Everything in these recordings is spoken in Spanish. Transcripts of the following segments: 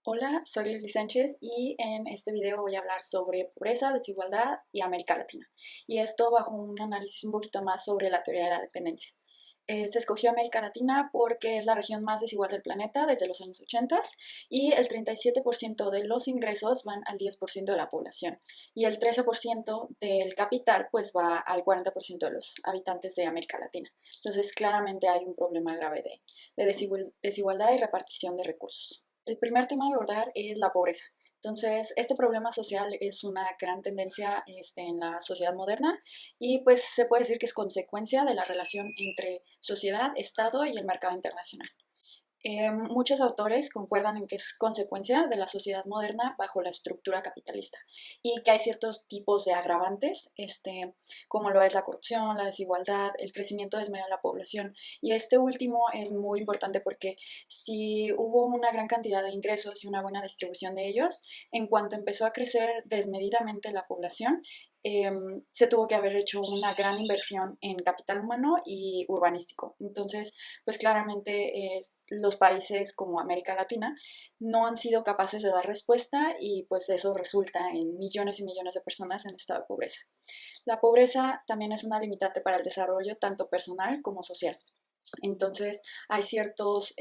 Hola, soy Leslie Sánchez y en este video voy a hablar sobre pobreza, desigualdad y América Latina. Y esto bajo un análisis un poquito más sobre la teoría de la dependencia. Se escogió América Latina porque es la región más desigual del planeta desde los años 80 y el 37% de los ingresos van al 10% de la población y el 13% del capital pues va al 40% de los habitantes de América Latina. Entonces claramente hay un problema grave de desigualdad y repartición de recursos. El primer tema a abordar es la pobreza. Entonces, este problema social es una gran tendencia en la sociedad moderna y pues se puede decir que es consecuencia de la relación entre sociedad, Estado y el mercado internacional. Muchos autores concuerdan en que es consecuencia de la sociedad moderna bajo la estructura capitalista y que hay ciertos tipos de agravantes, como lo es la corrupción, la desigualdad, el crecimiento desmedido de la población. Y este último es muy importante porque si hubo una gran cantidad de ingresos y una buena distribución de ellos, en cuanto empezó a crecer desmedidamente la población, se tuvo que haber hecho una gran inversión en capital humano y urbanístico. Entonces, pues claramente los países como América Latina no han sido capaces de dar respuesta y pues eso resulta en millones y millones de personas en estado de pobreza. La pobreza también es una limitante para el desarrollo tanto personal como social. Entonces hay ciertos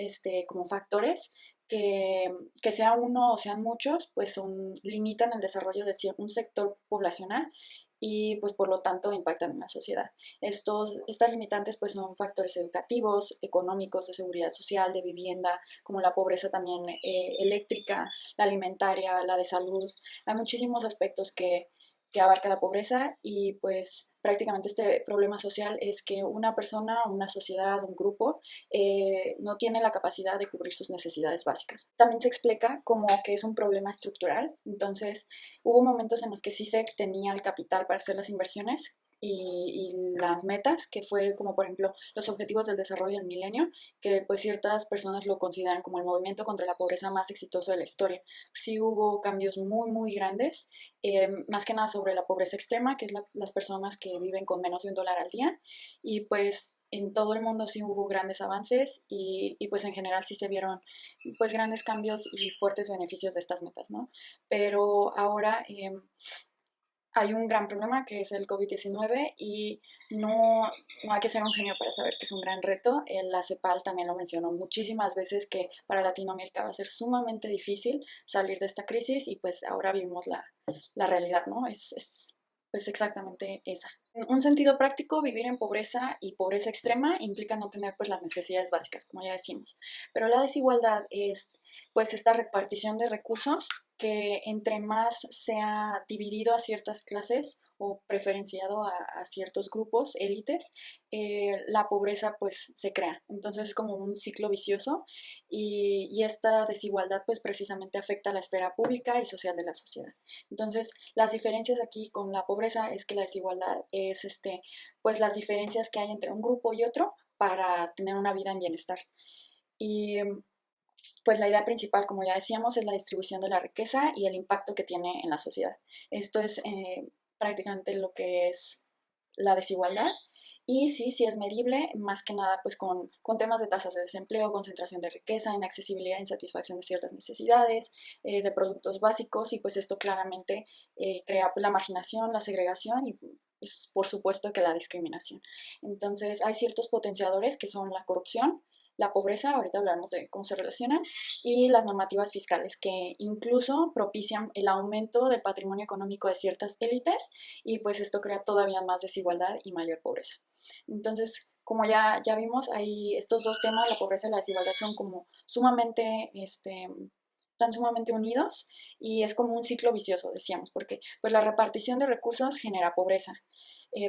como factores que sea uno o sean muchos, pues limitan el desarrollo de un sector poblacional y pues por lo tanto impactan en la sociedad. Estas limitantes pues son factores educativos, económicos, de seguridad social, de vivienda, como la pobreza también eléctrica, la alimentaria, la de salud. Hay muchísimos aspectos que abarca la pobreza y pues prácticamente este problema social es que una persona, una sociedad, un grupo no tiene la capacidad de cubrir sus necesidades básicas. También se explica como que es un problema estructural, entonces hubo momentos en los que sí se tenía el capital para hacer las inversiones, y las metas, que fue como por ejemplo los objetivos del desarrollo del milenio, que pues ciertas personas lo consideran como el movimiento contra la pobreza más exitoso de la historia. Sí hubo cambios muy muy grandes, más que nada sobre la pobreza extrema, que es las personas que viven con menos de $1 al día, y pues en todo el mundo sí hubo grandes avances y pues en general sí se vieron pues grandes cambios y fuertes beneficios de estas metas, ¿no? Pero ahora hay un gran problema que es el COVID-19 y no hay que ser un genio para saber que es un gran reto. La CEPAL también lo mencionó muchísimas veces que para Latinoamérica va a ser sumamente difícil salir de esta crisis y pues ahora vivimos la realidad, ¿no? Es pues exactamente esa. En un sentido práctico, vivir en pobreza y pobreza extrema implica no tener pues las necesidades básicas, como ya decimos. Pero la desigualdad es pues esta repartición de recursos que entre más se ha dividido a ciertas clases o preferenciado a ciertos grupos, élites, la pobreza pues se crea. Entonces es como un ciclo vicioso y esta desigualdad pues precisamente afecta a la esfera pública y social de la sociedad. Entonces las diferencias aquí con la pobreza es que la desigualdad es pues las diferencias que hay entre un grupo y otro para tener una vida en bienestar. Y pues la idea principal, como ya decíamos, es la distribución de la riqueza y el impacto que tiene en la sociedad. Esto es prácticamente lo que es la desigualdad. Y sí, sí es medible, más que nada pues con temas de tasas de desempleo, concentración de riqueza, inaccesibilidad, insatisfacción de ciertas necesidades, de productos básicos, y pues esto claramente crea pues, la marginación, la segregación y pues, por supuesto que la discriminación. Entonces hay ciertos potenciadores que son la corrupción, la pobreza, ahorita hablamos de cómo se relacionan, y las normativas fiscales que incluso propician el aumento del patrimonio económico de ciertas élites y pues esto crea todavía más desigualdad y mayor pobreza. Entonces, como ya vimos, hay estos dos temas, la pobreza y la desigualdad, son como sumamente, están sumamente unidos y es como un ciclo vicioso, decíamos, porque pues la repartición de recursos genera pobreza,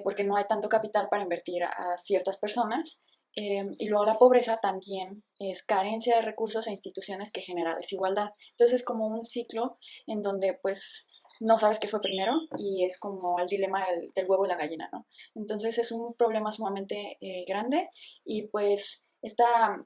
porque no hay tanto capital para invertir a ciertas personas. Y luego la pobreza también es carencia de recursos e instituciones que genera desigualdad. Entonces es como un ciclo en donde pues no sabes qué fue primero y es como el dilema del huevo y la gallina, ¿no? Entonces es un problema sumamente grande y pues esta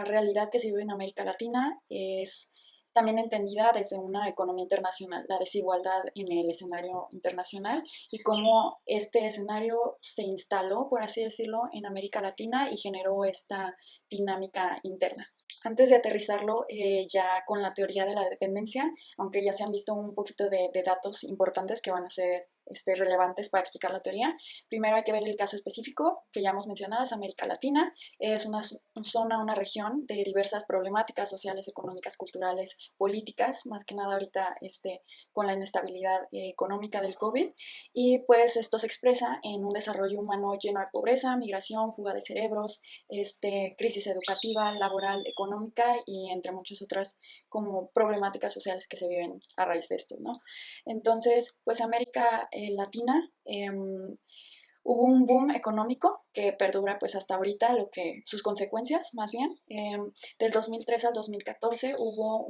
realidad que se vive en América Latina es también entendida desde una economía internacional, la desigualdad en el escenario internacional y cómo este escenario se instaló, por así decirlo, en América Latina y generó esta dinámica interna. Antes de aterrizarlo ya con la teoría de la dependencia, aunque ya se han visto un poquito de datos importantes que van a ser relevantes para explicar la teoría, primero hay que ver el caso específico que ya hemos mencionado, es América Latina, es una zona, una región de diversas problemáticas sociales, económicas, culturales, políticas, más que nada ahorita con la inestabilidad económica del COVID, y pues esto se expresa en un desarrollo humano lleno de pobreza, migración, fuga de cerebros, crisis educativa, laboral, económica y entre muchas otras como problemáticas sociales que se viven a raíz de esto, ¿no? Entonces, pues América Latina hubo un boom económico que perdura pues hasta ahorita, sus consecuencias más bien. Del 2003 al 2014 hubo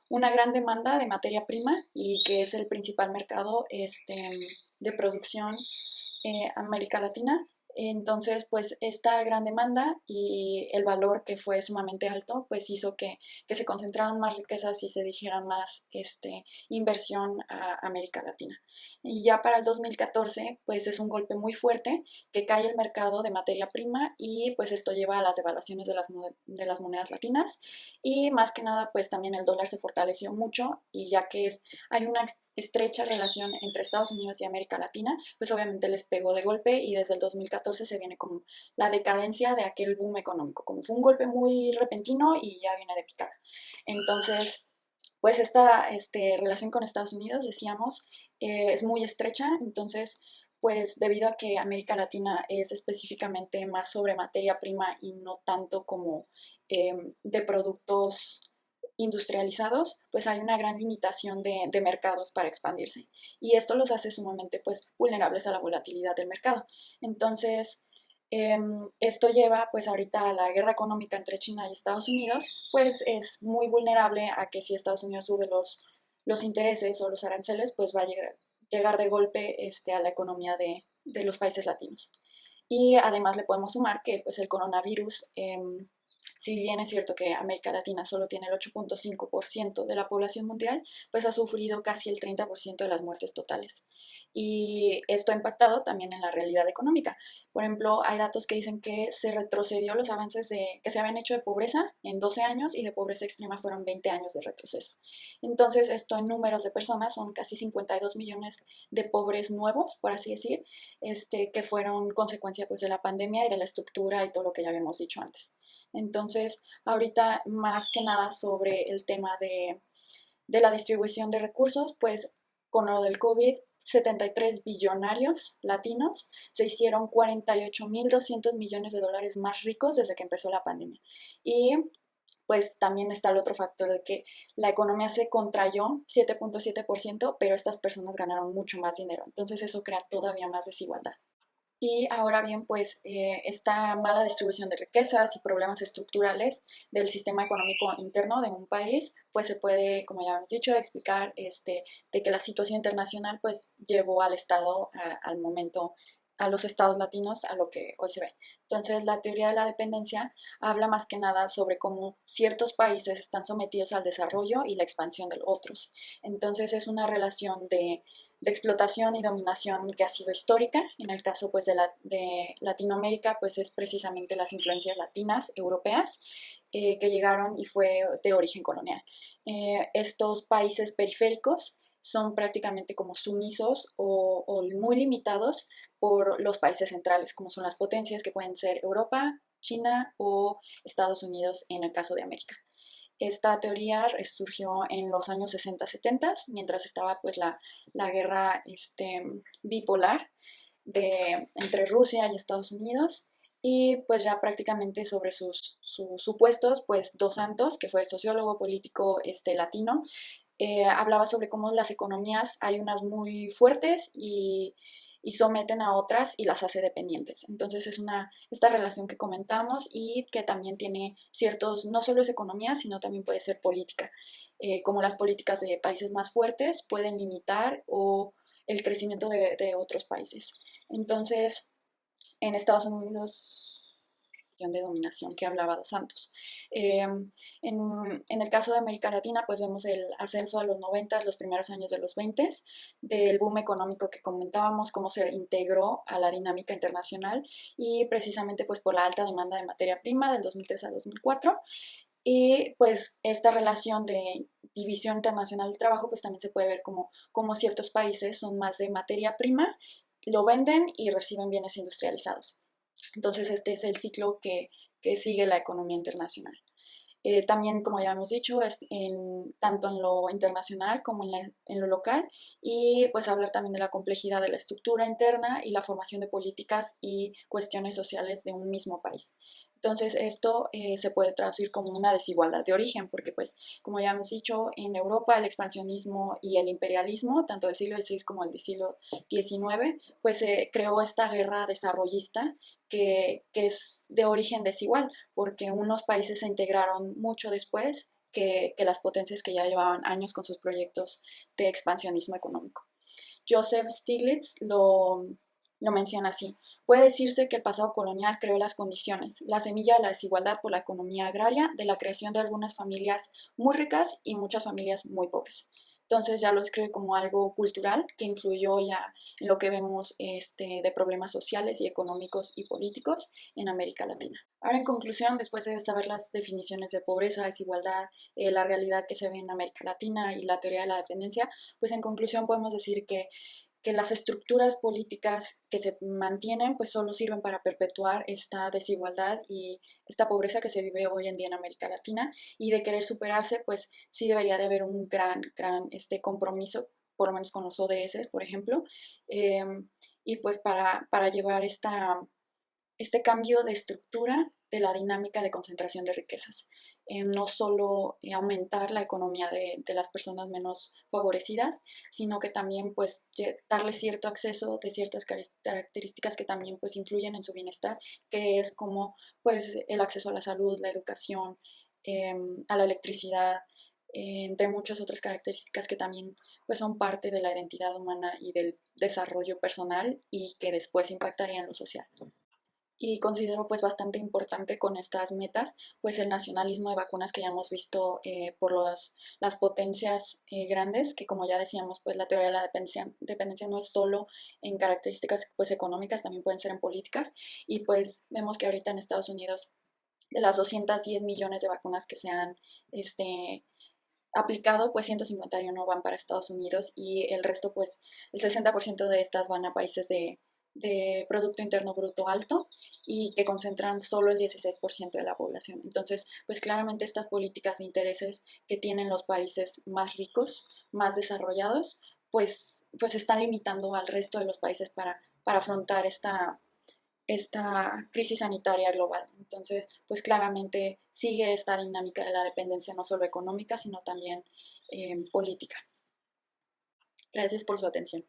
una gran demanda de materia prima y que es el principal mercado de producción América Latina. Entonces, pues esta gran demanda y el valor que fue sumamente alto, pues hizo que se concentraran más riquezas y se dijeran más inversión a América Latina. Y ya para el 2014, pues es un golpe muy fuerte que cae el mercado de materia prima y pues esto lleva a las devaluaciones de las monedas latinas y más que nada, pues también el dólar se fortaleció mucho y ya que hay una estrecha relación entre Estados Unidos y América Latina, pues obviamente les pegó de golpe y desde el 2014 se viene como la decadencia de aquel boom económico, como fue un golpe muy repentino y ya viene de picada. Entonces, pues esta relación con Estados Unidos, decíamos, es muy estrecha, entonces, pues debido a que América Latina es específicamente más sobre materia prima y no tanto como de productos industrializados, pues hay una gran limitación de mercados para expandirse. Y esto los hace sumamente pues, vulnerables a la volatilidad del mercado. Entonces, esto lleva pues ahorita a la guerra económica entre China y Estados Unidos, pues es muy vulnerable a que si Estados Unidos sube los intereses o los aranceles, pues va a llegar de golpe a la economía de los países latinos. Y además le podemos sumar que pues el coronavirus si bien es cierto que América Latina solo tiene el 8.5% de la población mundial, pues ha sufrido casi el 30% de las muertes totales. Y esto ha impactado también en la realidad económica. Por ejemplo, hay datos que dicen que se retrocedió los avances que se habían hecho de pobreza en 12 años y de pobreza extrema fueron 20 años de retroceso. Entonces, esto en números de personas son casi 52 millones de pobres nuevos, por así decir, que fueron consecuencia pues, de la pandemia y de la estructura y todo lo que ya habíamos dicho antes. Entonces, ahorita más que nada sobre el tema de la distribución de recursos, pues con lo del COVID, 73 billonarios latinos se hicieron 48.200 millones de dólares más ricos desde que empezó la pandemia. Y pues también está el otro factor de que la economía se contrayó 7.7%, pero estas personas ganaron mucho más dinero. Entonces eso crea todavía más desigualdad. Y ahora bien, pues esta mala distribución de riquezas y problemas estructurales del sistema económico interno de un país, pues se puede, como ya hemos dicho, explicar de que la situación internacional pues llevó al Estado, al momento, a los estados latinos, a lo que hoy se ve. Entonces, la teoría de la dependencia habla más que nada sobre cómo ciertos países están sometidos al desarrollo y la expansión de otros. Entonces, es una relación de explotación y dominación que ha sido histórica. En el caso pues, de Latinoamérica, pues es precisamente las influencias latinas, europeas, que llegaron y fue de origen colonial. Estos países periféricos son prácticamente como sumisos o muy limitados por los países centrales, como son las potencias que pueden ser Europa, China o Estados Unidos en el caso de América. Esta teoría surgió en los años 60-70, mientras estaba pues la guerra bipolar entre Rusia y Estados Unidos. Y pues ya prácticamente sobre sus supuestos, pues Dos Santos, que fue sociólogo político latino, hablaba sobre cómo las economías hay unas muy fuertes y someten a otras y las hace dependientes. Entonces es esta relación que comentamos y que también tiene ciertos, no solo es economía, sino también puede ser política, como las políticas de países más fuertes pueden limitar o el crecimiento de otros países. Entonces, en Estados Unidos de dominación que hablaba Dos Santos. En el caso de América Latina, pues vemos el ascenso a los 90, los primeros años de los 20, del boom económico que comentábamos, cómo se integró a la dinámica internacional y precisamente pues por la alta demanda de materia prima del 2003 al 2004 Y pues esta relación de división internacional del trabajo pues también se puede ver como ciertos países son más de materia prima, lo venden y reciben bienes industrializados. Entonces este es el ciclo que sigue la economía internacional. También, como ya hemos dicho, es tanto en lo internacional como en lo local, y pues hablar también de la complejidad de la estructura interna y la formación de políticas y cuestiones sociales de un mismo país. Entonces esto se puede traducir como una desigualdad de origen, porque pues como ya hemos dicho, en Europa el expansionismo y el imperialismo, tanto del siglo XVI como del siglo XIX, pues se creó esta guerra desarrollista que es de origen desigual, porque unos países se integraron mucho después que las potencias que ya llevaban años con sus proyectos de expansionismo económico. Joseph Stiglitz lo menciona así. Puede decirse que el pasado colonial creó las condiciones, la semilla de la desigualdad por la economía agraria, de la creación de algunas familias muy ricas y muchas familias muy pobres. Entonces ya lo escribe como algo cultural que influyó ya en lo que vemos de problemas sociales y económicos y políticos en América Latina. Ahora, en conclusión, después de saber las definiciones de pobreza, desigualdad, la realidad que se ve en América Latina y la teoría de la dependencia, pues en conclusión podemos decir que las estructuras políticas que se mantienen pues solo sirven para perpetuar esta desigualdad y esta pobreza que se vive hoy en día en América Latina, y de querer superarse pues sí debería de haber un gran compromiso, por lo menos con los ODS, por ejemplo, eh, y pues para llevar este cambio de estructura de la dinámica de concentración de riquezas. No solo aumentar la economía de las personas menos favorecidas, sino que también pues darles cierto acceso de ciertas características que también pues influyen en su bienestar, que es como pues el acceso a la salud, la educación, a la electricidad, entre muchas otras características que también pues son parte de la identidad humana y del desarrollo personal y que después impactarían en lo social. Y considero pues bastante importante con estas metas pues el nacionalismo de vacunas que ya hemos visto por las potencias grandes, que como ya decíamos pues la teoría de la dependencia no es solo en características pues económicas, también pueden ser en políticas, y pues vemos que ahorita en Estados Unidos de las 210 millones de vacunas que se han aplicado, pues 151 van para Estados Unidos y el resto, pues el 60% de estas van a países de Producto Interno Bruto alto y que concentran solo el 16% de la población. Entonces, pues claramente estas políticas de intereses que tienen los países más ricos, más desarrollados, pues están limitando al resto de los países para afrontar esta crisis sanitaria global. Entonces, pues claramente sigue esta dinámica de la dependencia no solo económica, sino también política. Gracias por su atención.